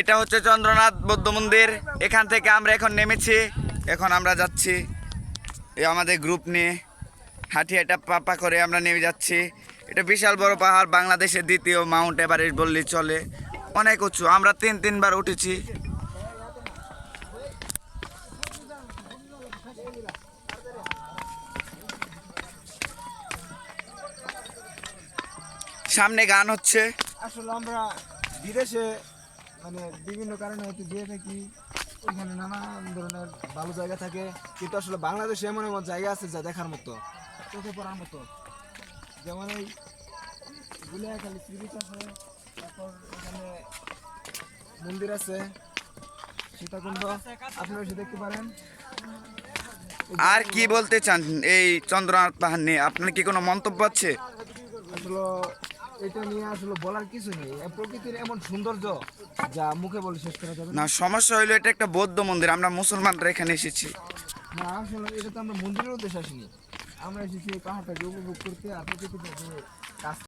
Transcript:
এটা হচ্ছে চন্দ্রনাথ বৌদ্ধ মন্দির। এখান থেকে আমরা এখন নেমেছি, এখন আমরা যাচ্ছি এই আমাদের গ্রুপ নিয়ে হাঁটি হাঁটা পাপা করে আমরা নেমে যাচ্ছি। এটা বিশাল বড় পাহাড়, বাংলাদেশের দ্বিতীয় মাউন্ট এভারেস্ট বললেই চলে, অনেক উঁচু। আমরা তিনবার উঠেছি। সামনে গান হচ্ছে। আসলে আমরা বিদেশে মানে বিভিন্ন কারণে হয়তো যেয়ে থাকি, ওইখানে নানান ধরনের ভালো জায়গা থাকে, কিন্তু আসলে বাংলাদেশে এমন এমন জায়গা আছে যা দেখার মতো, চোখে পড়ার মতো। যেমন এই গুলিয়াখালী সি বিচ আছে, তারপর এখানে মন্দির আছে সীতাকুণ্ড, আপনারা এসে দেখতে পারেন। আর কি বলতে চান এই চন্দ্রনাথ পাহাড় নিয়ে? আপনার কি কোনো মন্তব্য আছে? আসলে এটা নিয়ে আসলে বলার কিছু নেই, প্রকৃতির এমন সৌন্দর্য যা মুখে বলে শেষ করা যাবে না, সমস্যা হইলো এটা একটা বৌদ্ধ মন্দির, আমরা মুসলমানরা এখানে এসেছি। না। আসলে এটা তো আমরা মন্দিরের উদ্দেশ্যে আসিনি, আমরা এসেছি এই পাহাড়টাকে উপভোগ করতে আর প্রকৃতিটাকে